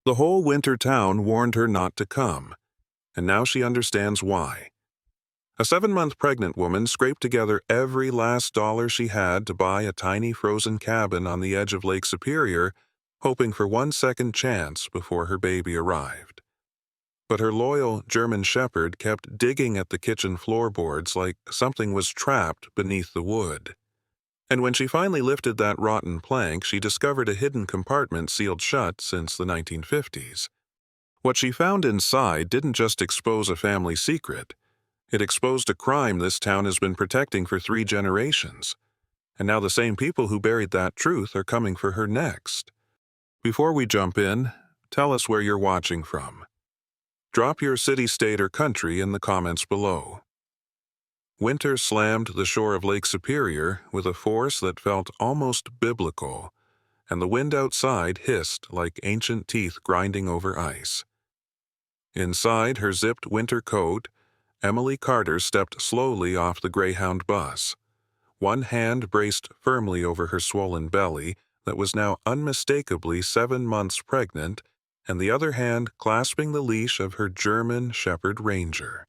The whole winter town warned her not to come, and now she understands why. A 7-month pregnant woman scraped together every last dollar she had to buy a tiny frozen cabin on the edge of Lake Superior, hoping for one second chance before her baby arrived. But her loyal German shepherd kept digging at the kitchen floorboards like something was trapped beneath the wood. And when she finally lifted that rotten plank, she discovered a hidden compartment sealed shut since the 1950s. What she found inside didn't just expose a family secret. It exposed a crime this town has been protecting for 3 generations. And now the same people who buried that truth are coming for her next. Before we jump in, tell us where you're watching from. Drop your city, state, or country in the comments below. Winter slammed the shore of Lake Superior with a force that felt almost biblical, and the wind outside hissed like ancient teeth grinding over ice. Inside her zipped winter coat, Emily Carter stepped slowly off the Greyhound bus. One hand braced firmly over her swollen belly that was now unmistakably 7 months pregnant, and the other hand clasping the leash of her German Shepherd Ranger.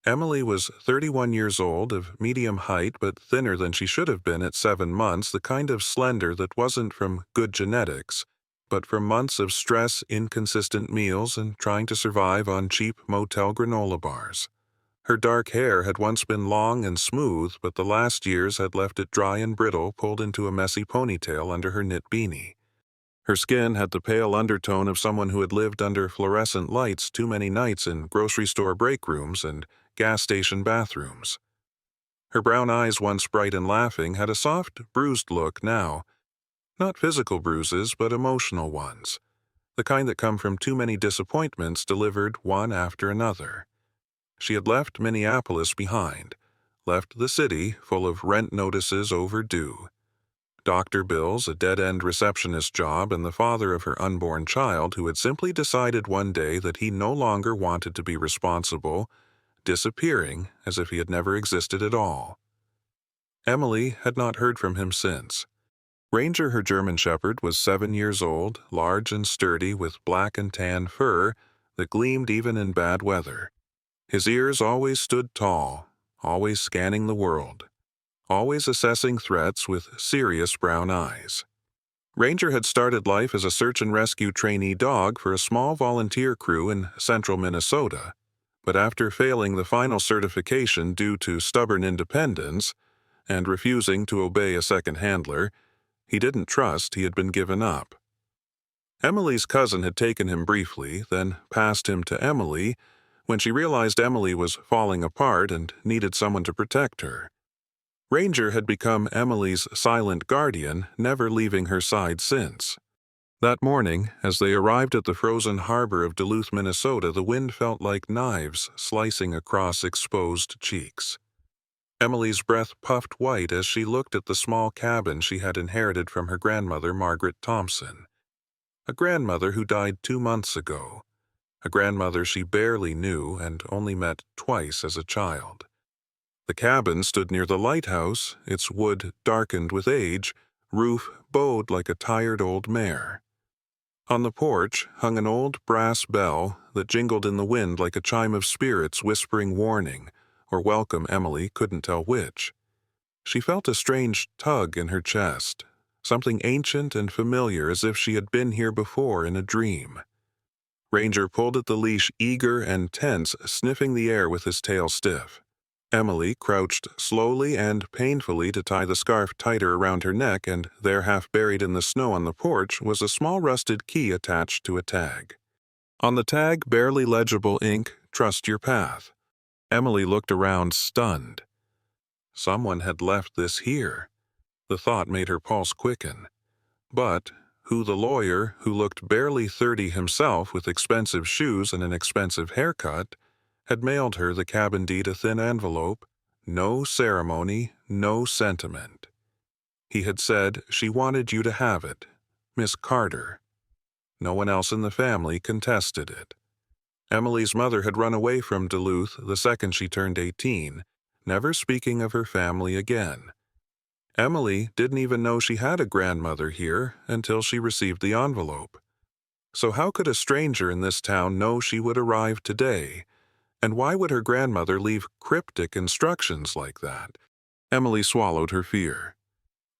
Emily was 31 years old, of medium height but thinner than she should have been at 7 months, the kind of slender that wasn't from good genetics, but from months of stress, inconsistent meals, and trying to survive on cheap motel granola bars. Her dark hair had once been long and smooth, but the last years had left it dry and brittle, pulled into a messy ponytail under her knit beanie. Her skin had the pale undertone of someone who had lived under fluorescent lights too many nights in grocery store break rooms and gas station bathrooms. Her brown eyes, once bright and laughing, had a soft, bruised look now. Not physical bruises, but emotional ones. The kind that come from too many disappointments delivered one after another. She had left Minneapolis behind, left the city full of rent notices overdue, doctor bills, a dead-end receptionist job, and the father of her unborn child who had simply decided one day that he no longer wanted to be responsible, disappearing as if he had never existed at all. Emily had not heard from him since. Ranger, her German Shepherd, was 7 years old, large and sturdy, with black and tan fur that gleamed even in bad weather. His ears always stood tall, always scanning the world, always assessing threats with serious brown eyes. Ranger had started life as a search and rescue trainee dog for a small volunteer crew in central Minnesota, but after failing the final certification due to stubborn independence and refusing to obey a second handler, he didn't trust he had been given up. Emily's cousin had taken him briefly, then passed him to Emily when she realized Emily was falling apart and needed someone to protect her. Ranger had become Emily's silent guardian, never leaving her side since. That morning, as they arrived at the frozen harbor of Duluth, Minnesota, the wind felt like knives slicing across exposed cheeks. Emily's breath puffed white as she looked at the small cabin she had inherited from her grandmother, Margaret Thompson. A grandmother who died 2 months ago. A grandmother she barely knew and only met twice as a child. The cabin stood near the lighthouse, its wood darkened with age, roof bowed like a tired old mare. On the porch hung an old brass bell that jingled in the wind like a chime of spirits whispering warning, or welcome. Emily couldn't tell which. She felt a strange tug in her chest, something ancient and familiar, as if she had been here before in a dream. Ranger pulled at the leash, eager and tense, sniffing the air with his tail stiff. Emily crouched slowly and painfully to tie the scarf tighter around her neck, and there, half buried in the snow on the porch, was a small rusted key attached to a tag. On the tag, barely legible ink, "Trust your path." Emily looked around, stunned. Someone had left this here. The thought made her pulse quicken. But who the lawyer, who looked barely 30 himself with expensive shoes and an expensive haircut, had mailed her the cabin deed, a thin envelope, no ceremony, no sentiment. He had said, "She wanted you to have it, Miss Carter." No one else in the family contested it. Emily's mother had run away from Duluth the second she turned 18, never speaking of her family again. Emily didn't even know she had a grandmother here until she received the envelope. So how could a stranger in this town know she would arrive today? And why would her grandmother leave cryptic instructions like that? Emily swallowed her fear.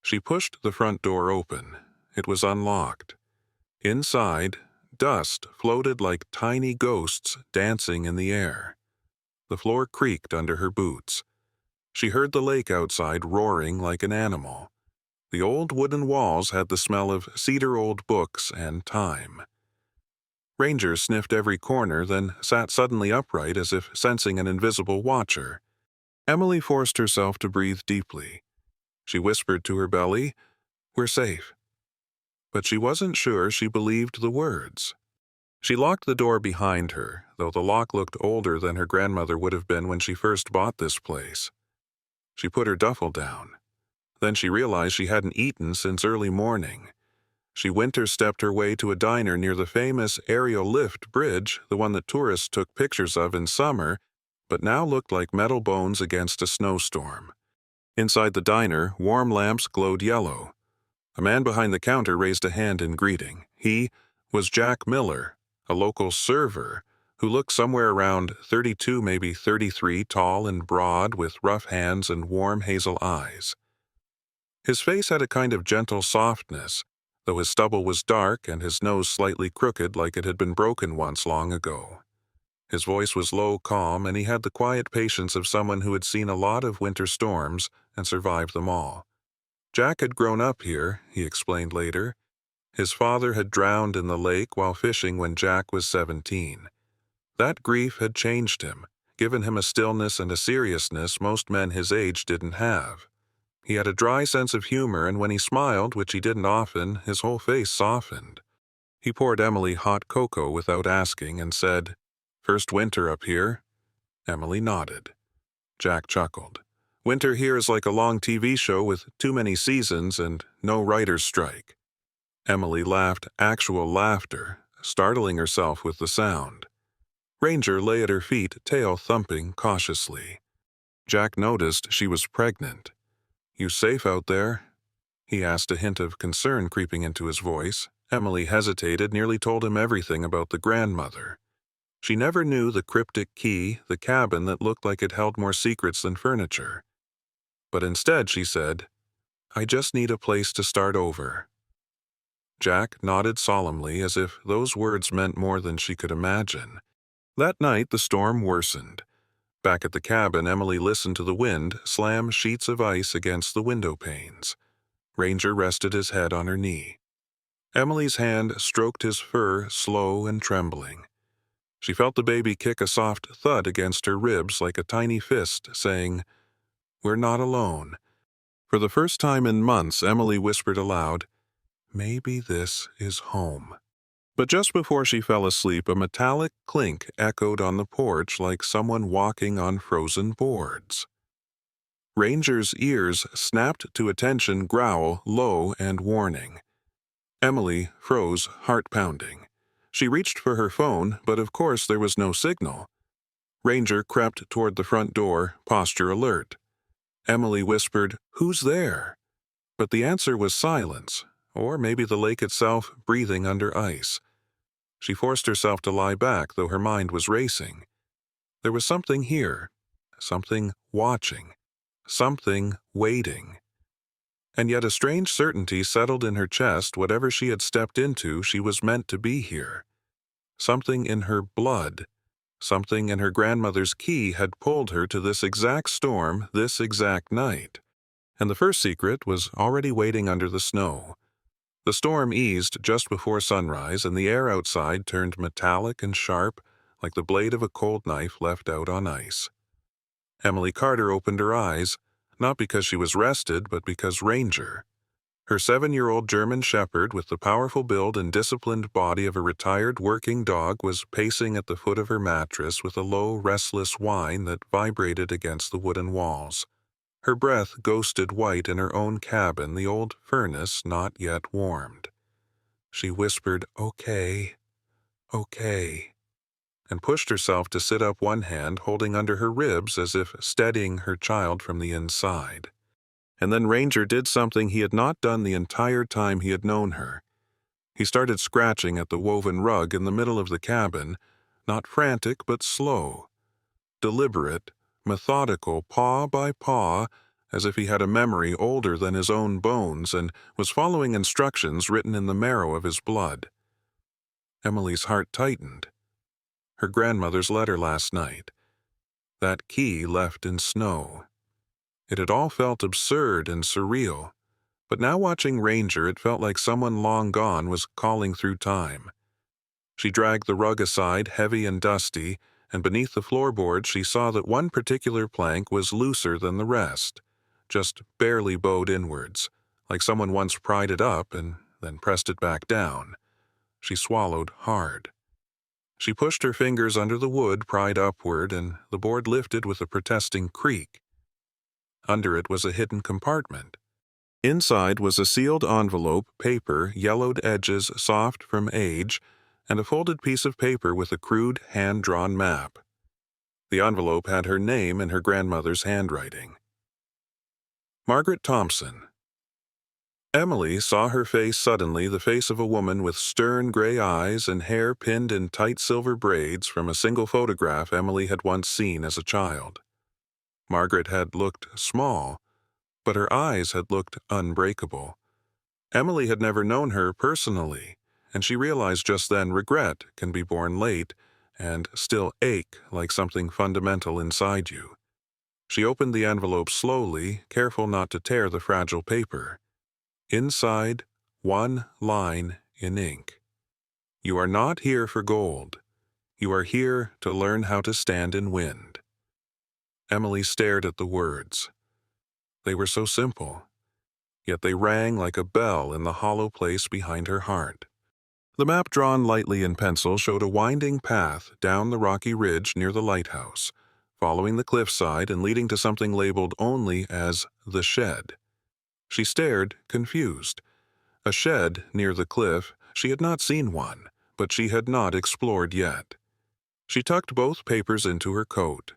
She pushed the front door open. It was unlocked. Inside, dust floated like tiny ghosts dancing in the air. The floor creaked under her boots. She heard the lake outside roaring like an animal. The old wooden walls had the smell of cedar-old books and time. Ranger sniffed every corner, then sat suddenly upright as if sensing an invisible watcher. Emily forced herself to breathe deeply. She whispered to her belly, "We're safe." But she wasn't sure she believed the words. She locked the door behind her, though the lock looked older than her grandmother would have been when she first bought this place. She put her duffel down. Then she realized she hadn't eaten since early morning. She winter-stepped her way to a diner near the famous aerial lift bridge, the one that tourists took pictures of in summer, but now looked like metal bones against a snowstorm. Inside the diner, warm lamps glowed yellow. A man behind the counter raised a hand in greeting. He was Jack Miller, a local server, who looked somewhere around 32, maybe 33, tall and broad, with rough hands and warm hazel eyes. His face had a kind of gentle softness, though his stubble was dark and his nose slightly crooked like it had been broken once long ago. His voice was low, calm, and he had the quiet patience of someone who had seen a lot of winter storms and survived them all. Jack had grown up here, he explained later. His father had drowned in the lake while fishing when Jack was 17. That grief had changed him, given him a stillness and a seriousness most men his age didn't have. He had a dry sense of humor, and when he smiled, which he didn't often, his whole face softened. He poured Emily hot cocoa without asking and said, "First winter up here?" Emily nodded. Jack chuckled. "Winter here is like a long TV show with too many seasons and no writer's strike." Emily laughed actual laughter, startling herself with the sound. Ranger lay at her feet, tail thumping cautiously. Jack noticed she was pregnant. "You safe out there?" he asked, a hint of concern creeping into his voice. Emily hesitated, nearly told him everything about the grandmother. She never knew the cryptic key, the cabin that looked like it held more secrets than furniture. But instead she said, "I just need a place to start over." Jack nodded solemnly as if those words meant more than she could imagine. That night the storm worsened. Back at the cabin, Emily listened to the wind slam sheets of ice against the window panes. Ranger rested his head on her knee. Emily's hand stroked his fur, slow and trembling. She felt the baby kick a soft thud against her ribs like a tiny fist, saying, "We're not alone." For the first time in months, Emily whispered aloud, "Maybe this is home." But just before she fell asleep, a metallic clink echoed on the porch like someone walking on frozen boards. Ranger's ears snapped to attention, growl, low and warning. Emily froze, heart pounding. She reached for her phone, but of course there was no signal. Ranger crept toward the front door, posture alert. Emily whispered, "Who's there?" But the answer was silence, or maybe the lake itself breathing under ice. She forced herself to lie back, though her mind was racing. There was something here, something watching, something waiting. And yet a strange certainty settled in her chest. Whatever she had stepped into, she was meant to be here. Something in her blood, something in her grandmother's key had pulled her to this exact storm, this exact night. And the first secret was already waiting under the snow. The storm eased just before sunrise, and the air outside turned metallic and sharp, like the blade of a cold knife left out on ice. Emily Carter opened her eyes, not because she was rested, but because Ranger, her 7-year-old German shepherd with the powerful build and disciplined body of a retired working dog, was pacing at the foot of her mattress with a low, restless whine that vibrated against the wooden walls. Her breath ghosted white in her own cabin, the old furnace not yet warmed. She whispered, "Okay, okay," and pushed herself to sit up, one hand holding under her ribs as if steadying her child from the inside. And then Ranger did something he had not done the entire time he had known her. He started scratching at the woven rug in the middle of the cabin, not frantic but slow, deliberate, methodical, paw by paw, as if he had a memory older than his own bones and was following instructions written in the marrow of his blood. Emily's heart tightened. Her grandmother's letter last night. That key left in snow. It had all felt absurd and surreal, but now watching Ranger, it felt like someone long gone was calling through time. She dragged the rug aside, heavy and dusty, and beneath the floorboards she saw that one particular plank was looser than the rest, just barely bowed inwards, like someone once pried it up and then pressed it back down. She swallowed hard. She pushed her fingers under the wood pried upward, and the board lifted with a protesting creak. Under it was a hidden compartment. Inside was a sealed envelope, paper, yellowed edges soft from age, and a folded piece of paper with a crude, hand-drawn map. The envelope had her name in her grandmother's handwriting. Margaret Thompson. Emily saw her face suddenly, the face of a woman with stern gray eyes and hair pinned in tight silver braids from a single photograph Emily had once seen as a child. Margaret had looked small, but her eyes had looked unbreakable. Emily had never known her personally, and she realized just then regret can be born late and still ache like something fundamental inside you. She opened the envelope slowly, careful not to tear the fragile paper. Inside, one line in ink. You are not here for gold. You are here to learn how to stand in wind. Emily stared at the words. They were so simple, yet they rang like a bell in the hollow place behind her heart. The map drawn lightly in pencil showed a winding path down the rocky ridge near the lighthouse, following the cliffside and leading to something labeled only as the shed. She stared, confused. A shed near the cliff, she had not seen one, but she had not explored yet. She tucked both papers into her coat.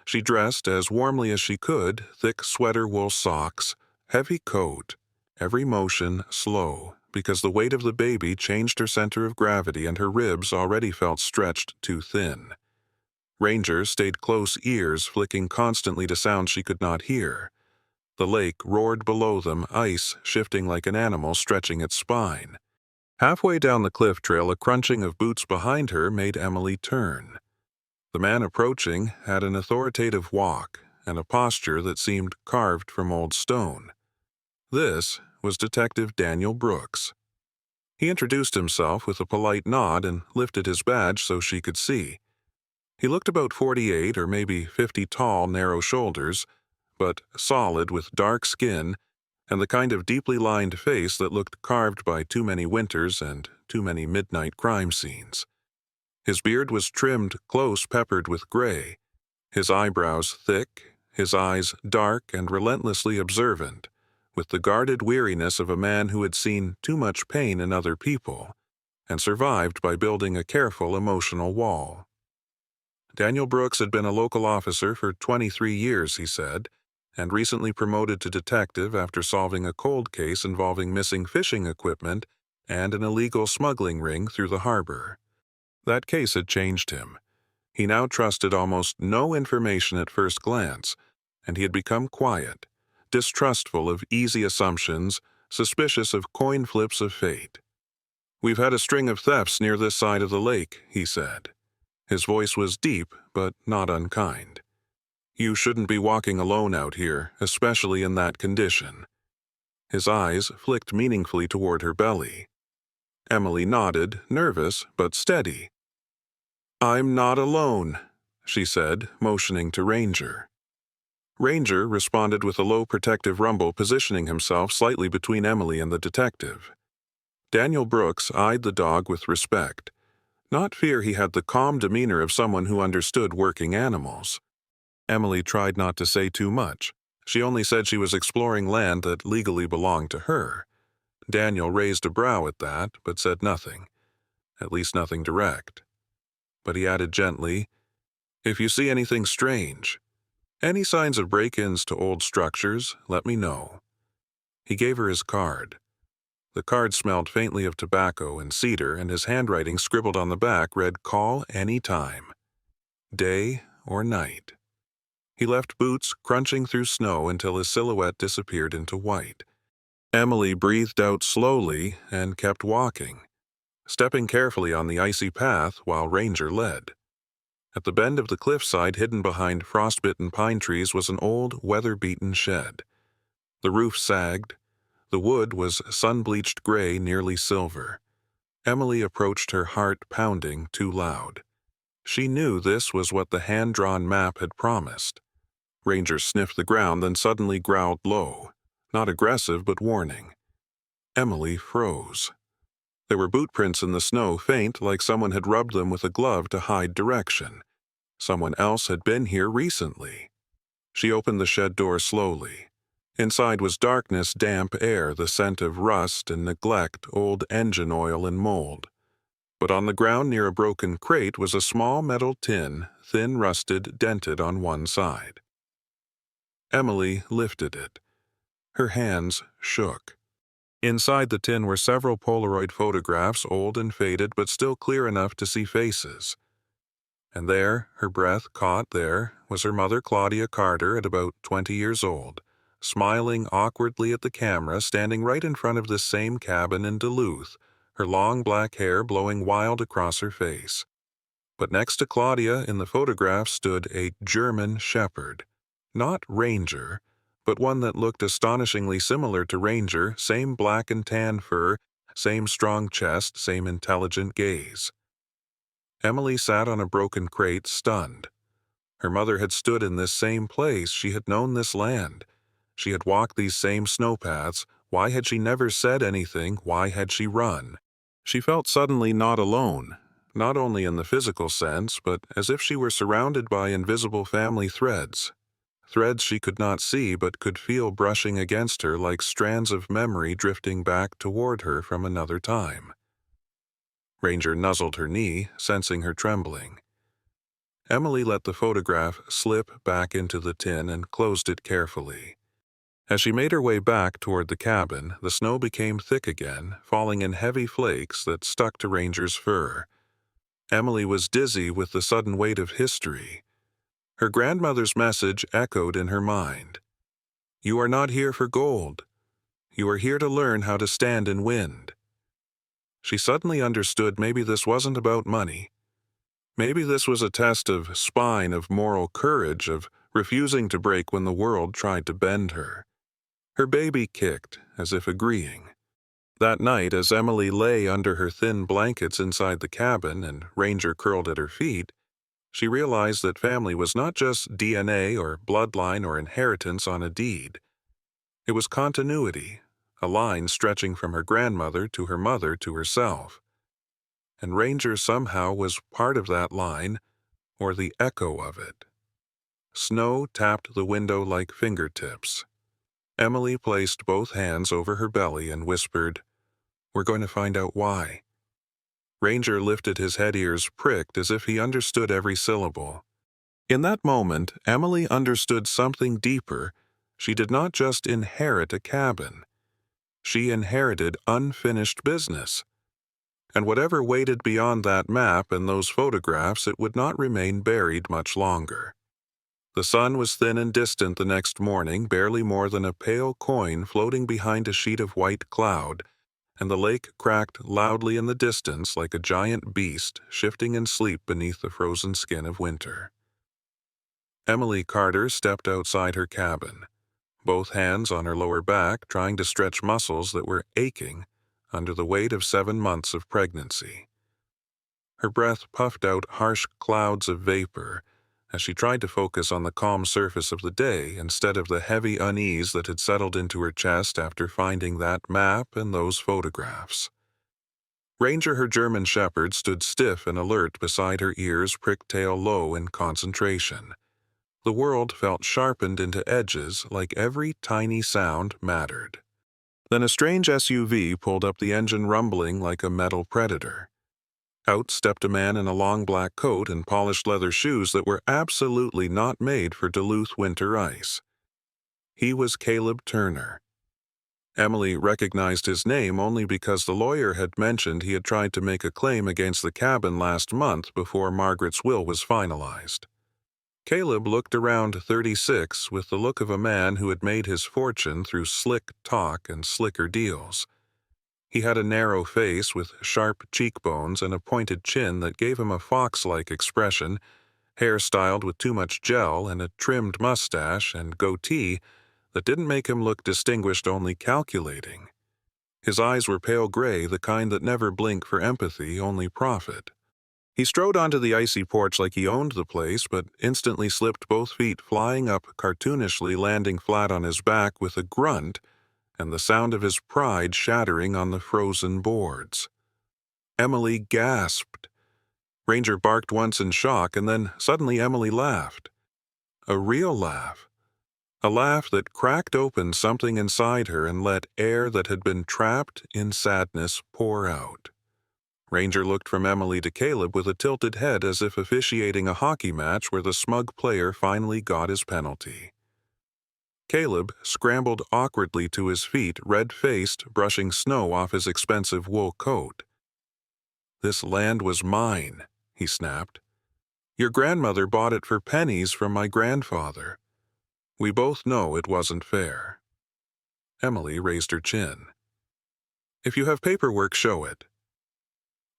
She dressed as warmly as she could, thick sweater wool socks, heavy coat, every motion slow, because the weight of the baby changed her center of gravity and her ribs already felt stretched too thin. Ranger stayed close ears, flicking constantly to sounds she could not hear. The lake roared below them, ice shifting like an animal stretching its spine. Halfway down the cliff trail, a crunching of boots behind her made Emily turn. The man approaching had an authoritative walk and a posture that seemed carved from old stone. This was Detective Daniel Brooks. He introduced himself with a polite nod and lifted his badge so she could see. He looked about 48 or maybe 50 tall, narrow shoulders, but solid with dark skin and the kind of deeply lined face that looked carved by too many winters and too many midnight crime scenes. His beard was trimmed close, peppered with gray, his eyebrows thick, his eyes dark and relentlessly observant, with the guarded weariness of a man who had seen too much pain in other people and survived by building a careful emotional wall. Daniel Brooks had been a local officer for 23 years, he said, and recently promoted to detective after solving a cold case involving missing fishing equipment and an illegal smuggling ring through the harbor. That case had changed him. He now trusted almost no information at first glance, and he had become quiet, distrustful of easy assumptions, suspicious of coin flips of fate. "We've had a string of thefts near this side of the lake," he said. His voice was deep, but not unkind. "You shouldn't be walking alone out here, especially in that condition." His eyes flicked meaningfully toward her belly. Emily nodded, nervous but steady. "I'm not alone," she said, motioning to Ranger. Ranger responded with a low protective rumble, positioning himself slightly between Emily and the detective. Daniel Brooks eyed the dog with respect. Not fear, he had the calm demeanor of someone who understood working animals. Emily tried not to say too much. She only said she was exploring land that legally belonged to her. Daniel raised a brow at that, but said nothing. At least nothing direct. But he added gently, "If you see anything strange, any signs of break-ins to old structures, let me know." He gave her his card. The card smelled faintly of tobacco and cedar, and his handwriting scribbled on the back read, "Call any time, day or night." He left boots crunching through snow until his silhouette disappeared into white. Emily breathed out slowly and kept walking, stepping carefully on the icy path while Ranger led. At the bend of the cliffside hidden behind frostbitten pine trees was an old, weather-beaten shed. The roof sagged. The wood was sun-bleached gray, nearly silver. Emily approached, her heart pounding too loud. She knew this was what the hand-drawn map had promised. Ranger sniffed the ground, then suddenly growled low, not aggressive but warning. Emily froze. There were boot prints in the snow, faint, like someone had rubbed them with a glove to hide direction. Someone else had been here recently. She opened the shed door slowly. Inside was darkness, damp air, the scent of rust and neglect, old engine oil and mold. But on the ground near a broken crate was a small metal tin, thin, rusted, dented on one side. Emily lifted it. Her hands shook. Inside the tin were several Polaroid photographs, old and faded, but still clear enough to see faces. And there, her breath caught there, was her mother, Claudia Carter, at about 20 years old, smiling awkwardly at the camera, standing right in front of this same cabin in Duluth, her long black hair blowing wild across her face. But next to Claudia in the photograph stood a German shepherd. Not Ranger, but one that looked astonishingly similar to Ranger, same black and tan fur, same strong chest, same intelligent gaze. Emily sat on a broken crate, stunned. Her mother had stood in this same place. She had known this land. She had walked these same snowpaths. Why had she never said anything? Why had she run? She felt suddenly not alone, not only in the physical sense, but as if she were surrounded by invisible family threads. Threads she could not see but could feel brushing against her like strands of memory drifting back toward her from another time. Ranger nuzzled her knee, sensing her trembling. Emily let the photograph slip back into the tin and closed it carefully. As she made her way back toward the cabin, the snow became thick again, falling in heavy flakes that stuck to Ranger's fur. Emily was dizzy with the sudden weight of history. Her grandmother's message echoed in her mind. "You are not here for gold. You are here to learn how to stand in wind." She suddenly understood maybe this wasn't about money. Maybe this was a test of spine, of moral courage, of refusing to break when the world tried to bend her. Her baby kicked, as if agreeing. That night, as Emily lay under her thin blankets inside the cabin and Ranger curled at her feet, she realized that family was not just DNA or bloodline or inheritance on a deed. It was continuity, a line stretching from her grandmother to her mother to herself. And Ranger somehow was part of that line, or the echo of it. Snow tapped the window like fingertips. Emily placed both hands over her belly and whispered, "We're going to find out why." Ranger lifted his head, ears pricked as if he understood every syllable. In that moment, Emily understood something deeper. She did not just inherit a cabin. She inherited unfinished business. And whatever waited beyond that map and those photographs, it would not remain buried much longer. The sun was thin and distant the next morning, barely more than a pale coin floating behind a sheet of white cloud, and the lake cracked loudly in the distance like a giant beast shifting in sleep beneath the frozen skin of winter. Emily Carter stepped outside her cabin, both hands on her lower back, trying to stretch muscles that were aching under the weight of 7 months of pregnancy. Her breath puffed out harsh clouds of vapor as she tried to focus on the calm surface of the day instead of the heavy unease that had settled into her chest after finding that map and those photographs. Ranger, her German shepherd, stood stiff and alert beside her, ears pricked tail low in concentration. The world felt sharpened into edges like every tiny sound mattered. Then a strange SUV pulled up, the engine rumbling like a metal predator. Out stepped a man in a long black coat and polished leather shoes that were absolutely not made for Duluth winter ice. He was Caleb Turner. Emily recognized his name only because the lawyer had mentioned he had tried to make a claim against the cabin last month before Margaret's will was finalized. Caleb looked around 36 with the look of a man who had made his fortune through slick talk and slicker deals. He had a narrow face with sharp cheekbones and a pointed chin that gave him a fox-like expression, hair styled with too much gel, and a trimmed mustache and goatee that didn't make him look distinguished, only calculating. His eyes were pale gray, the kind that never blink for empathy, only profit. He strode onto the icy porch like he owned the place, but instantly slipped both feet flying up cartoonishly, landing flat on his back with a grunt and the sound of his pride shattering on the frozen boards. Emily gasped. Ranger barked once in shock, and then suddenly Emily laughed. A real laugh. A laugh that cracked open something inside her and let air that had been trapped in sadness pour out. Ranger looked from Emily to Caleb with a tilted head as if officiating a hockey match where the smug player finally got his penalty. Caleb scrambled awkwardly to his feet, red-faced, brushing snow off his expensive wool coat. "This land was mine," he snapped. "Your grandmother bought it for pennies from my grandfather. We both know it wasn't fair." Emily raised her chin. "If you have paperwork, show it."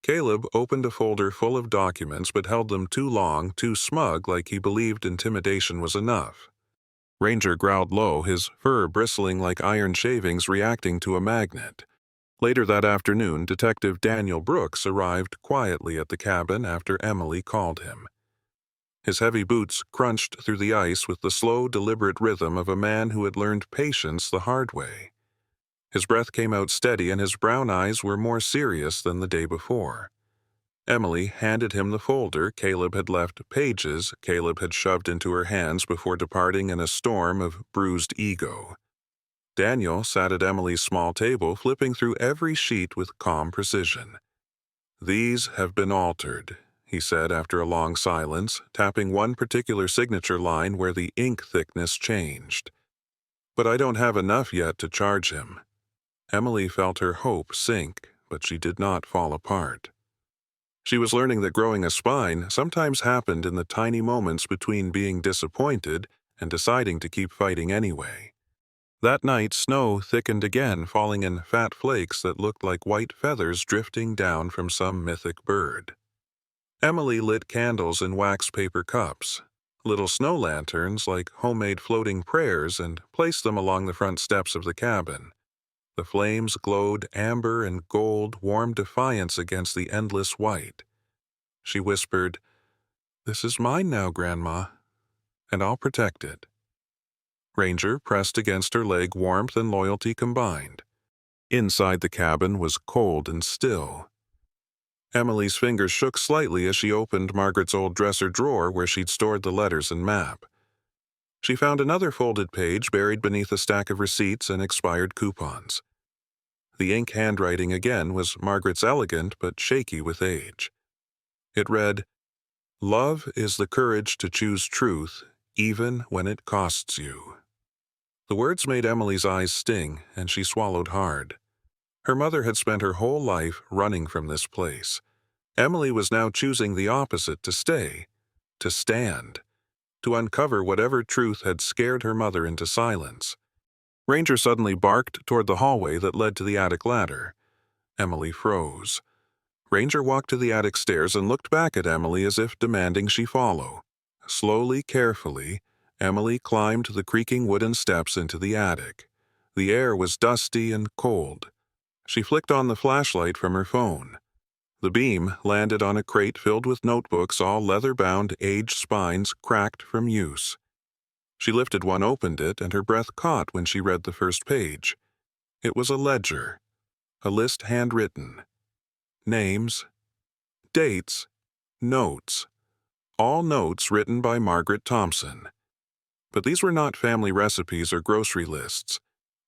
Caleb opened a folder full of documents but held them too long, too smug, like he believed intimidation was enough. Ranger growled low, his fur bristling like iron shavings reacting to a magnet. Later that afternoon, Detective Daniel Brooks arrived quietly at the cabin after Emily called him. His heavy boots crunched through the ice with the slow, deliberate rhythm of a man who had learned patience the hard way. His breath came out steady and his brown eyes were more serious than the day before. Emily handed him the folder Caleb had left pages Caleb had shoved into her hands before departing in a storm of bruised ego. Daniel sat at Emily's small table, flipping through every sheet with calm precision. "These have been altered," he said after a long silence, tapping one particular signature line where the ink thickness changed. "But I don't have enough yet to charge him." Emily felt her hope sink, but she did not fall apart. She was learning that growing a spine sometimes happened in the tiny moments between being disappointed and deciding to keep fighting anyway. That night, snow thickened again, falling in fat flakes that looked like white feathers drifting down from some mythic bird. Emily lit candles in wax paper cups, little snow lanterns like homemade floating prayers, and placed them along the front steps of the cabin. The flames glowed amber and gold, warm defiance against the endless white. She whispered, "This is mine now, Grandma, and I'll protect it." Ranger pressed against her leg, warmth and loyalty combined. Inside the cabin was cold and still. Emily's fingers shook slightly as she opened Margaret's old dresser drawer where she'd stored the letters and map. She found another folded page buried beneath a stack of receipts and expired coupons. The ink handwriting again was Margaret's, elegant but shaky with age. It read, "Love is the courage to choose truth, even when it costs you." The words made Emily's eyes sting, and she swallowed hard. Her mother had spent her whole life running from this place. Emily was now choosing the opposite, to stay, to stand, to uncover whatever truth had scared her mother into silence. Ranger suddenly barked toward the hallway that led to the attic ladder. Emily froze. Ranger walked to the attic stairs and looked back at Emily as if demanding she follow. Slowly, carefully, Emily climbed the creaking wooden steps into the attic. The air was dusty and cold. She flicked on the flashlight from her phone. The beam landed on a crate filled with notebooks, all leather-bound, aged spines cracked from use. She lifted one, opened it, and her breath caught when she read the first page. It was a ledger, a list handwritten. Names, dates, notes. All notes written by Margaret Thompson. But these were not family recipes or grocery lists.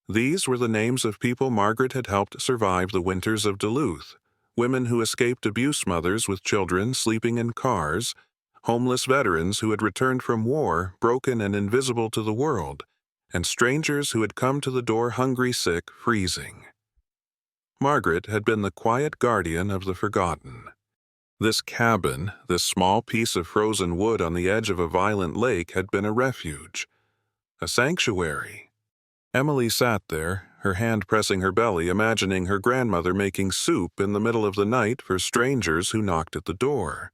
These were the names of people Margaret had helped survive the winters of Duluth, women who escaped abuse mothers with children sleeping in cars, homeless veterans who had returned from war broken and invisible to the world, and strangers who had come to the door hungry, sick, freezing. Margaret had been the quiet guardian of the forgotten. This cabin, this small piece of frozen wood on the edge of a violent lake, had been a refuge, a sanctuary. Emily sat there, her hand pressing her belly, imagining her grandmother making soup in the middle of the night for strangers who knocked at the door.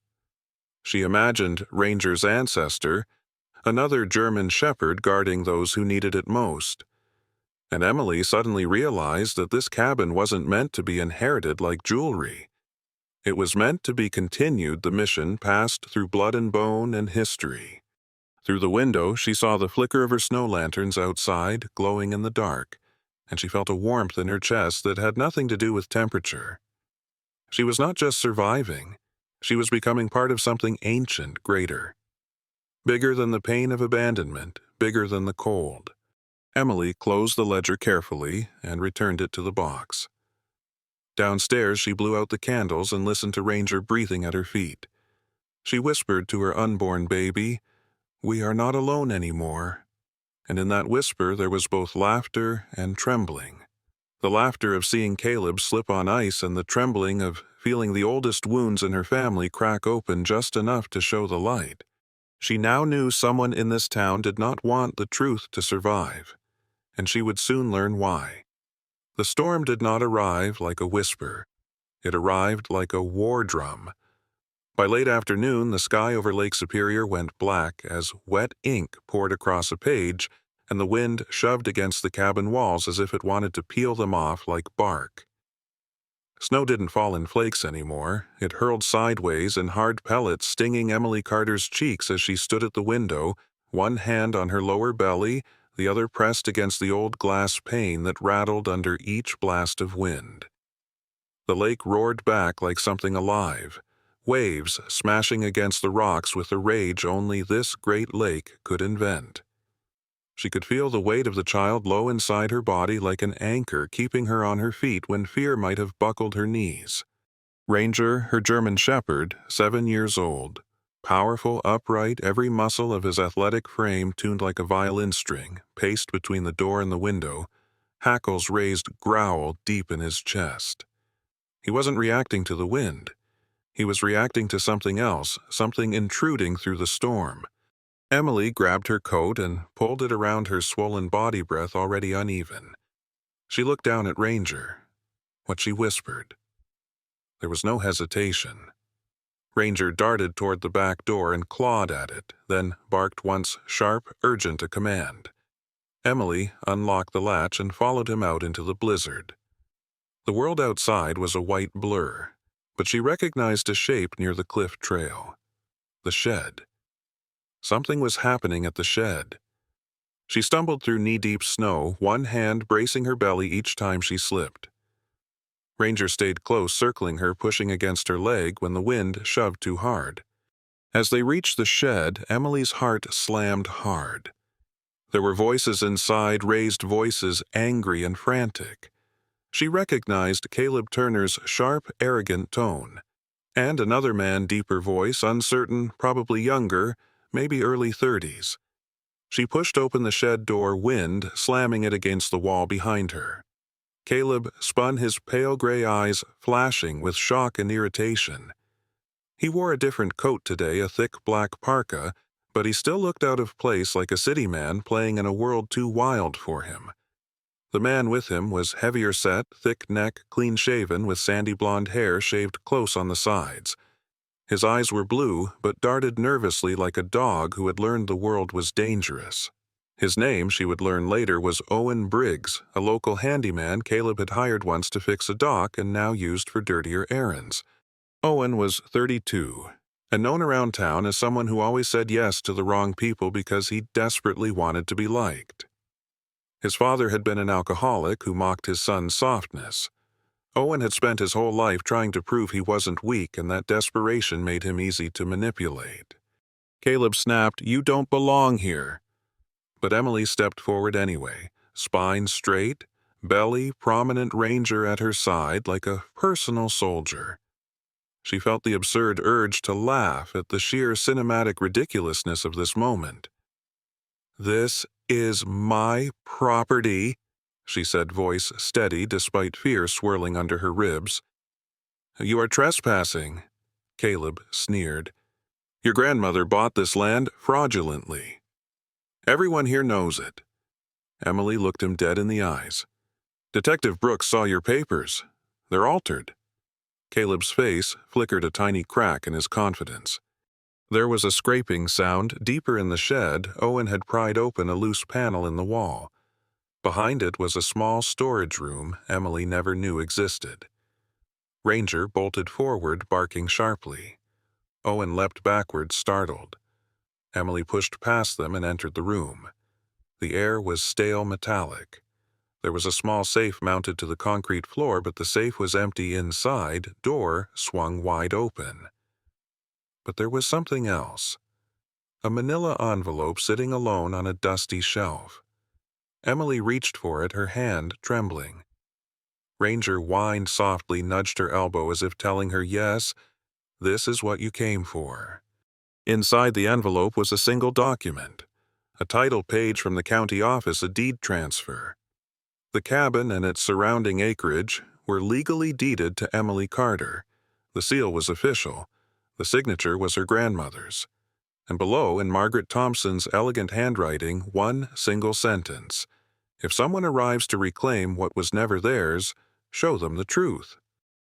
She imagined Ranger's ancestor, another German shepherd guarding those who needed it most. And Emily suddenly realized that this cabin wasn't meant to be inherited like jewelry. It was meant to be continued, the mission passed through blood and bone and history. Through the window, she saw the flicker of her snow lanterns outside, glowing in the dark, and she felt a warmth in her chest that had nothing to do with temperature. She was not just surviving. She was becoming part of something ancient, greater. Bigger than the pain of abandonment, bigger than the cold. Emily closed the ledger carefully and returned it to the box. Downstairs, she blew out the candles and listened to Ranger breathing at her feet. She whispered to her unborn baby, "We are not alone anymore." And in that whisper there was both laughter and trembling. The laughter of seeing Caleb slip on ice and the trembling of feeling the oldest wounds in her family crack open just enough to show the light. She now knew someone in this town did not want the truth to survive, and she would soon learn why. The storm did not arrive like a whisper. It arrived like a war drum. By late afternoon, the sky over Lake Superior went black as wet ink poured across a page, and the wind shoved against the cabin walls as if it wanted to peel them off like bark. Snow didn't fall in flakes anymore. It hurled sideways in hard pellets, stinging Emily Carter's cheeks as she stood at the window, one hand on her lower belly, the other pressed against the old glass pane that rattled under each blast of wind. The lake roared back like something alive, waves smashing against the rocks with a rage only this great lake could invent. She could feel the weight of the child low inside her body like an anchor keeping her on her feet when fear might have buckled her knees. Ranger, her German shepherd, 7 years old, powerful, upright, every muscle of his athletic frame tuned like a violin string, paced between the door and the window, hackles raised growl deep in his chest. He wasn't reacting to the wind. He was reacting to something else, something intruding through the storm. Emily grabbed her coat and pulled it around her swollen body breath already uneven. She looked down at Ranger. What she whispered. There was no hesitation. Ranger darted toward the back door and clawed at it, then barked once, sharp, urgent a command. Emily unlocked the latch and followed him out into the blizzard. The world outside was a white blur, but she recognized a shape near the cliff trail. The shed. Something was happening at the shed. She stumbled through knee-deep snow, one hand bracing her belly each time she slipped. Ranger stayed close, circling her, pushing against her leg when the wind shoved too hard. As they reached the shed, Emily's heart slammed hard. There were voices inside, raised voices, angry and frantic. She recognized Caleb Turner's sharp, arrogant tone, and another man, deeper voice, uncertain, probably younger, maybe early 30s. She pushed open the shed door, wind slamming it against the wall behind her. Caleb spun, his pale gray eyes flashing with shock and irritation. He wore a different coat today, a thick black parka, but he still looked out of place like a city man playing in a world too wild for him. The man with him was heavier set, thick neck, clean-shaven, with sandy blonde hair shaved close on the sides. His eyes were blue, but darted nervously like a dog who had learned the world was dangerous. His name, she would learn later, was Owen Briggs, a local handyman Caleb had hired once to fix a dock and now used for dirtier errands. Owen was 32, and known around town as someone who always said yes to the wrong people because he desperately wanted to be liked. His father had been an alcoholic who mocked his son's softness. Owen had spent his whole life trying to prove he wasn't weak, and that desperation made him easy to manipulate. Caleb snapped, "You don't belong here." But Emily stepped forward anyway, spine straight, belly prominent, Ranger at her side like a personal soldier. She felt the absurd urge to laugh at the sheer cinematic ridiculousness of this moment. This is my property," she said, voice steady despite fear swirling under her ribs. "You are trespassing," Caleb sneered. "Your grandmother bought this land fraudulently. Everyone here knows it." Emily looked him dead in the eyes. "Detective Brooks saw your papers. They're altered." Caleb's face flickered a tiny crack in his confidence. There was a scraping sound deeper in the shed. Owen had pried open a loose panel in the wall. Behind it was a small storage room Emily never knew existed. Ranger bolted forward, barking sharply. Owen leapt backward, startled. Emily pushed past them and entered the room. The air was stale metallic. There was a small safe mounted to the concrete floor, but the safe was empty inside, door swung wide open. But there was something else. A manila envelope sitting alone on a dusty shelf. Emily reached for it, her hand trembling. Ranger whined softly, nudged her elbow as if telling her, "Yes, this is what you came for." Inside the envelope was a single document. A title page from the county office, a deed transfer. The cabin and its surrounding acreage were legally deeded to Emily Carter. The seal was official. The signature was her grandmother's. And below, in Margaret Thompson's elegant handwriting, one single sentence: "If someone arrives to reclaim what was never theirs, show them the truth."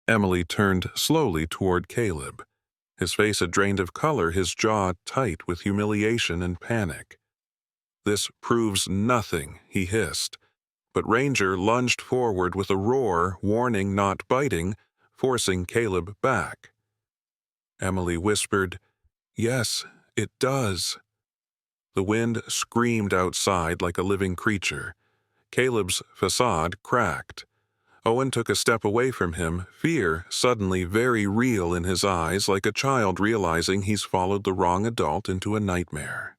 Emily turned slowly toward Caleb. His face had drained of color, his jaw tight with humiliation and panic. "This proves nothing," he hissed. But Ranger lunged forward with a roar, warning, not biting, forcing Caleb back. Emily whispered, "Yes, it does." The wind screamed outside like a living creature. Caleb's facade cracked. Owen took a step away from him, fear suddenly very real in his eyes, like a child realizing he's followed the wrong adult into a nightmare.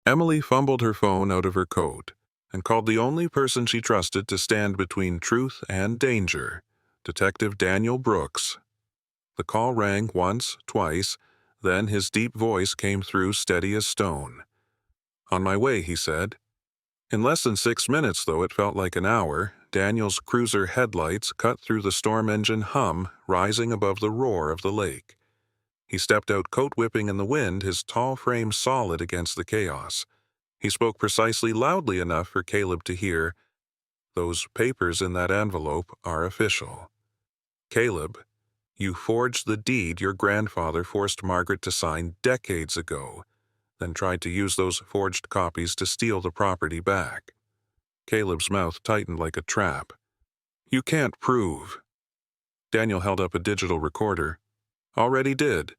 Emily fumbled her phone out of her coat and called the only person she trusted to stand between truth and danger, Detective Daniel Brooks. The call rang once, twice, then his deep voice came through steady as stone. "On my way," he said. In less than 6 minutes, though it felt like an hour, Daniel's cruiser headlights cut through the storm engine hum rising above the roar of the lake. He stepped out, coat whipping in the wind, his tall frame solid against the chaos. He spoke precisely, loudly enough for Caleb to hear, "Those papers in that envelope are official. Caleb, you forged the deed your grandfather forced Margaret to sign decades ago, then tried to use those forged copies to steal the property back." Caleb's mouth tightened like a trap. "You can't prove." Daniel held up a digital recorder. "Already did."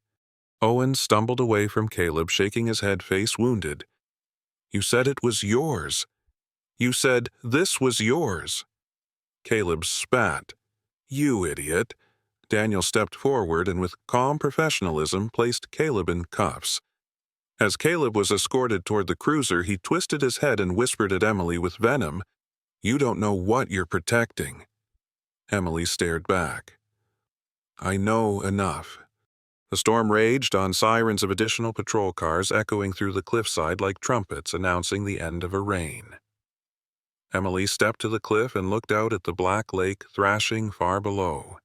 Owen stumbled away from Caleb, shaking his head, face wounded. "You said it was yours. You said this was yours." Caleb spat. "You idiot." Daniel stepped forward and with calm professionalism placed Caleb in cuffs. As Caleb was escorted toward the cruiser, he twisted his head and whispered at Emily with venom, "You don't know what you're protecting." Emily stared back. "I know enough." The storm raged on, sirens of additional patrol cars echoing through the cliffside like trumpets announcing the end of a reign. Emily stepped to the cliff and looked out at the black lake thrashing far below.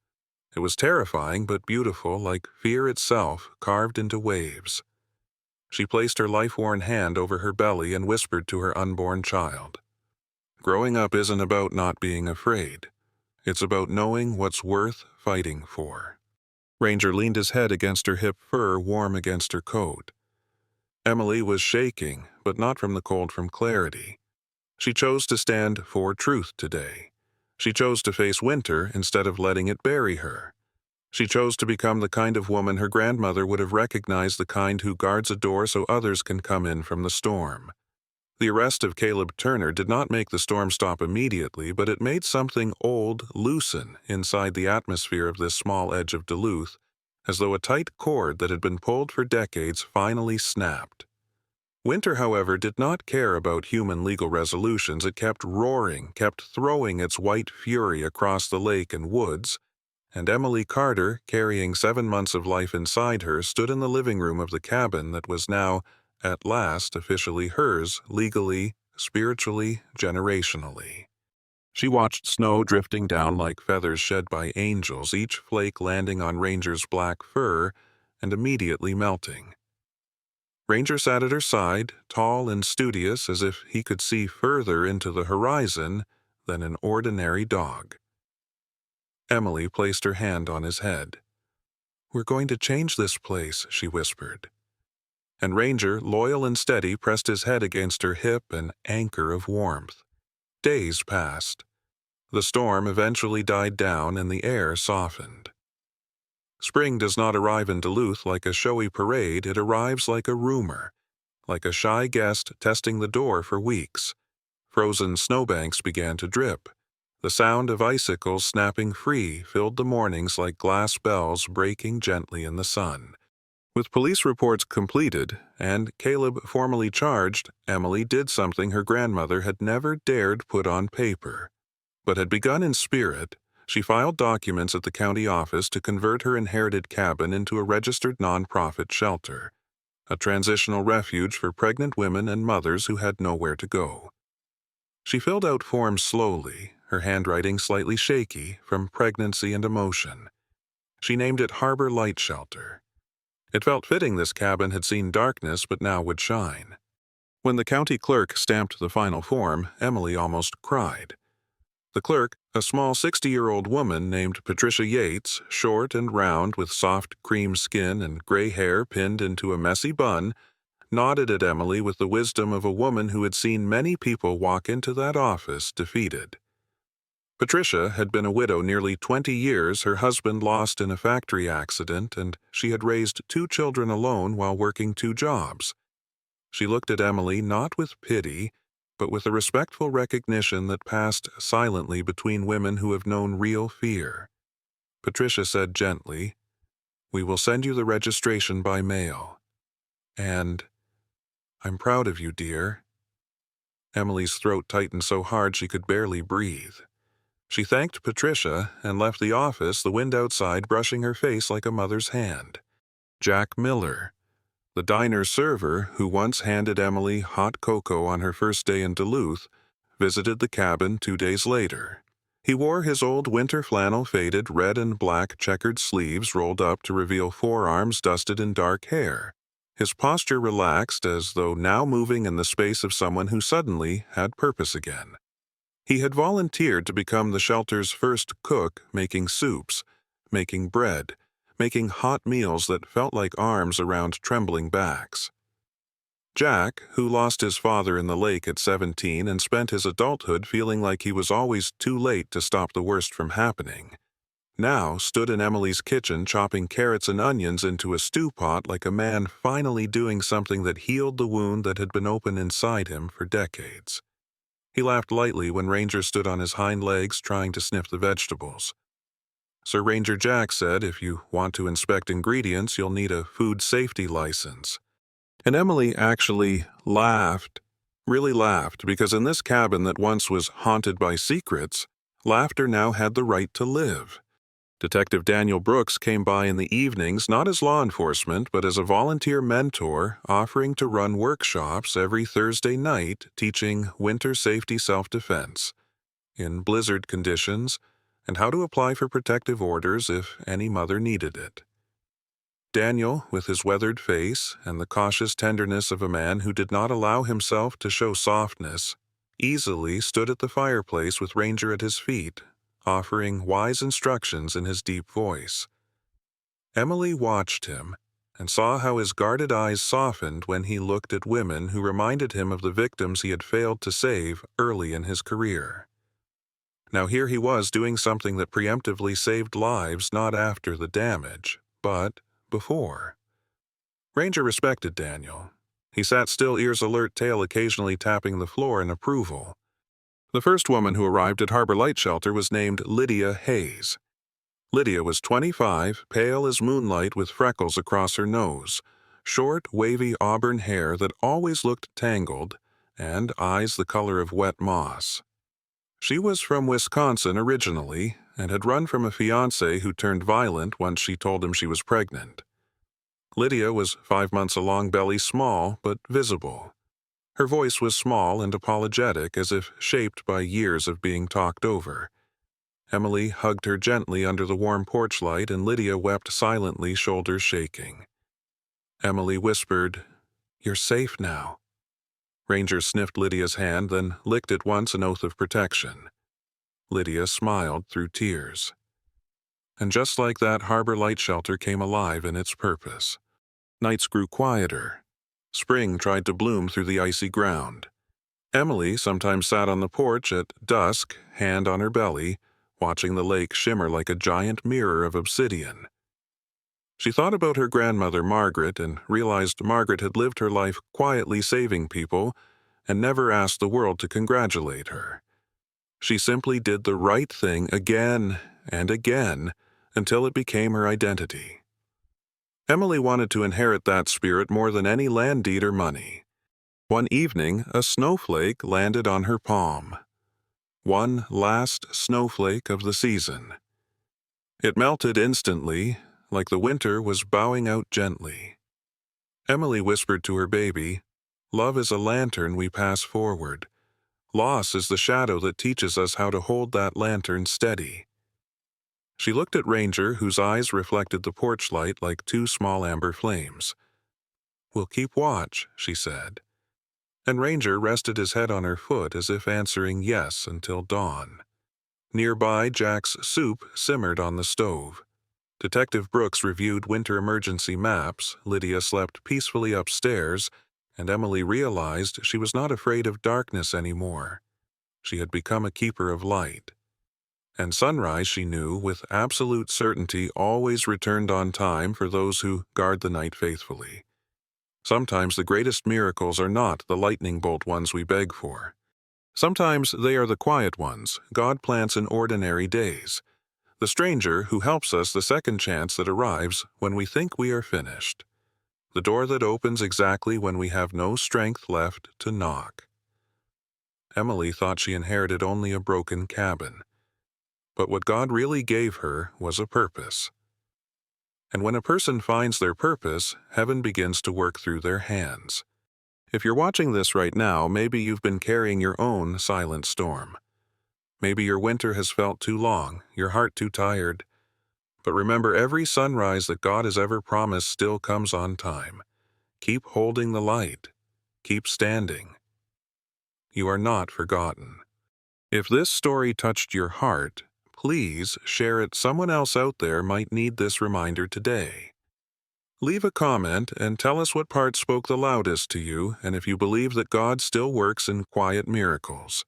It was terrifying but beautiful, like fear itself carved into waves. She placed her life-worn hand over her belly and whispered to her unborn child, "Growing up isn't about not being afraid. It's about knowing what's worth fighting for." Ranger leaned his head against her hip, fur warm against her coat. Emily was shaking, but not from the cold, from clarity. She chose to stand for truth today. She chose to face winter instead of letting it bury her. She chose to become the kind of woman her grandmother would have recognized, the kind who guards a door so others can come in from the storm. The arrest of Caleb Turner did not make the storm stop immediately, but it made something old loosen inside the atmosphere of this small edge of Duluth, as though a tight cord that had been pulled for decades finally snapped. Winter, however, did not care about human legal resolutions. It kept roaring, kept throwing its white fury across the lake and woods, and Emily Carter, carrying 7 months of life inside her, stood in the living room of the cabin that was now, at last, officially hers, legally spiritually, generationally. She watched snow drifting down like feathers shed by angels, each flake landing on Ranger's black fur and immediately melting. Ranger sat at her side, tall and studious as if he could see further into the horizon than an ordinary dog. Emily placed her hand on his head. "We're going to change this place," she whispered. And Ranger, loyal and steady, pressed his head against her hip, an anchor of warmth. Days passed. The storm eventually died down and the air softened. Spring does not arrive in Duluth like a showy parade, it arrives like a rumor, like a shy guest testing the door for weeks. Frozen snowbanks began to drip. The sound of icicles snapping free filled the mornings like glass bells breaking gently in the sun. With police reports completed and Caleb formally charged, Emily did something her grandmother had never dared put on paper, but had begun in spirit. She filed documents at the county office to convert her inherited cabin into a registered nonprofit shelter, a transitional refuge for pregnant women and mothers who had nowhere to go. She filled out forms slowly, her handwriting slightly shaky from pregnancy and emotion. She named it Harbor Light Shelter. It felt fitting this cabin had seen darkness but now would shine. When the county clerk stamped the final form, Emily almost cried. The clerk, a small 60-year-old woman named Patricia Yates, short and round with soft cream skin and gray hair pinned into a messy bun, nodded at Emily with the wisdom of a woman who had seen many people walk into that office defeated. Patricia had been a widow nearly 20 years, her husband lost in a factory accident, and she had raised 2 children alone while working 2 jobs. She looked at Emily not with pity, but with a respectful recognition that passed silently between women who have known real fear. Patricia said gently, "We will send you the registration by mail. And I'm proud of you, dear." Emily's throat tightened so hard she could barely breathe. She thanked Patricia and left the office, the wind outside brushing her face like a mother's hand. Jack Miller, the diner server who once handed Emily hot cocoa on her first day in Duluth, visited the cabin 2 days later. He wore his old winter flannel faded red and black checkered sleeves rolled up to reveal forearms dusted in dark hair. His posture relaxed as though now moving in the space of someone who suddenly had purpose again. He had volunteered to become the shelter's first cook, making soups, making bread, making hot meals that felt like arms around trembling backs. Jack, who lost his father in the lake at 17 and spent his adulthood feeling like he was always too late to stop the worst from happening, now stood in Emily's kitchen chopping carrots and onions into a stew pot like a man finally doing something that healed the wound that had been open inside him for decades. He laughed lightly when Ranger stood on his hind legs trying to sniff the vegetables. Sir Ranger Jack said if you want to inspect ingredients, you'll need a food safety license. And Emily actually laughed, really laughed, because in this cabin that once was haunted by secrets, laughter now had the right to live. Detective Daniel Brooks came by in the evenings not as law enforcement but as a volunteer mentor offering to run workshops every Thursday night teaching winter safety self-defense in blizzard conditions and how to apply for protective orders if any mother needed it. Daniel, with his weathered face and the cautious tenderness of a man who did not allow himself to show softness, easily stood at the fireplace with Ranger at his feet, offering wise instructions in his deep voice. Emily watched him and saw how his guarded eyes softened when he looked at women who reminded him of the victims he had failed to save early in his career. Now here he was doing something that preemptively saved lives not after the damage, but before. Ranger respected Daniel. He sat still, ears alert, tail occasionally tapping the floor in approval. The first woman who arrived at Harbor Light Shelter was named Lydia Hayes. Lydia was 25, pale as moonlight with freckles across her nose, short, wavy auburn hair that always looked tangled, and eyes the color of wet moss. She was from Wisconsin originally and had run from a fiancé who turned violent once she told him she was pregnant. Lydia was 5 months along, belly small but visible. Her voice was small and apologetic, as if shaped by years of being talked over. Emily hugged her gently under the warm porch light, and Lydia wept silently, shoulders shaking. Emily whispered, "You're safe now." Ranger sniffed Lydia's hand, then licked it once, an oath of protection. Lydia smiled through tears. And just like that, Harbor Light Shelter came alive in its purpose. Nights grew quieter. Spring tried to bloom through the icy ground. Emily sometimes sat on the porch at dusk, hand on her belly, watching the lake shimmer like a giant mirror of obsidian. She thought about her grandmother Margaret and realized Margaret had lived her life quietly saving people and never asked the world to congratulate her. She simply did the right thing again and again until it became her identity. Emily wanted to inherit that spirit more than any land deed or money. One evening, a snowflake landed on her palm. One last snowflake of the season. It melted instantly, like the winter was bowing out gently. Emily whispered to her baby, "Love is a lantern we pass forward. Loss is the shadow that teaches us how to hold that lantern steady." She looked at Ranger, whose eyes reflected the porch light like two small amber flames. "We'll keep watch," she said. And Ranger rested his head on her foot as if answering yes until dawn. Nearby, Jack's soup simmered on the stove. Detective Brooks reviewed winter emergency maps, Lydia slept peacefully upstairs, and Emily realized she was not afraid of darkness anymore. She had become a keeper of light. And sunrise, she knew, with absolute certainty, always returned on time for those who guard the night faithfully. Sometimes the greatest miracles are not the lightning bolt ones we beg for. Sometimes they are the quiet ones God plants in ordinary days. The stranger who helps us, the second chance that arrives when we think we are finished. The door that opens exactly when we have no strength left to knock. Emily thought she inherited only a broken cabin. But what God really gave her was a purpose. And when a person finds their purpose, heaven begins to work through their hands. If you're watching this right now, maybe you've been carrying your own silent storm. Maybe your winter has felt too long, your heart too tired. But remember, every sunrise that God has ever promised still comes on time. Keep holding the light. Keep standing. You are not forgotten. If this story touched your heart, please share it. Someone else out there might need this reminder today. Leave a comment and tell us what part spoke the loudest to you and if you believe that God still works in quiet miracles.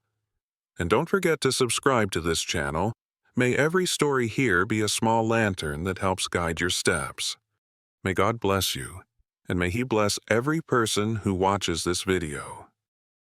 And don't forget to subscribe to this channel. May every story here be a small lantern that helps guide your steps. May God bless you, and may He bless every person who watches this video.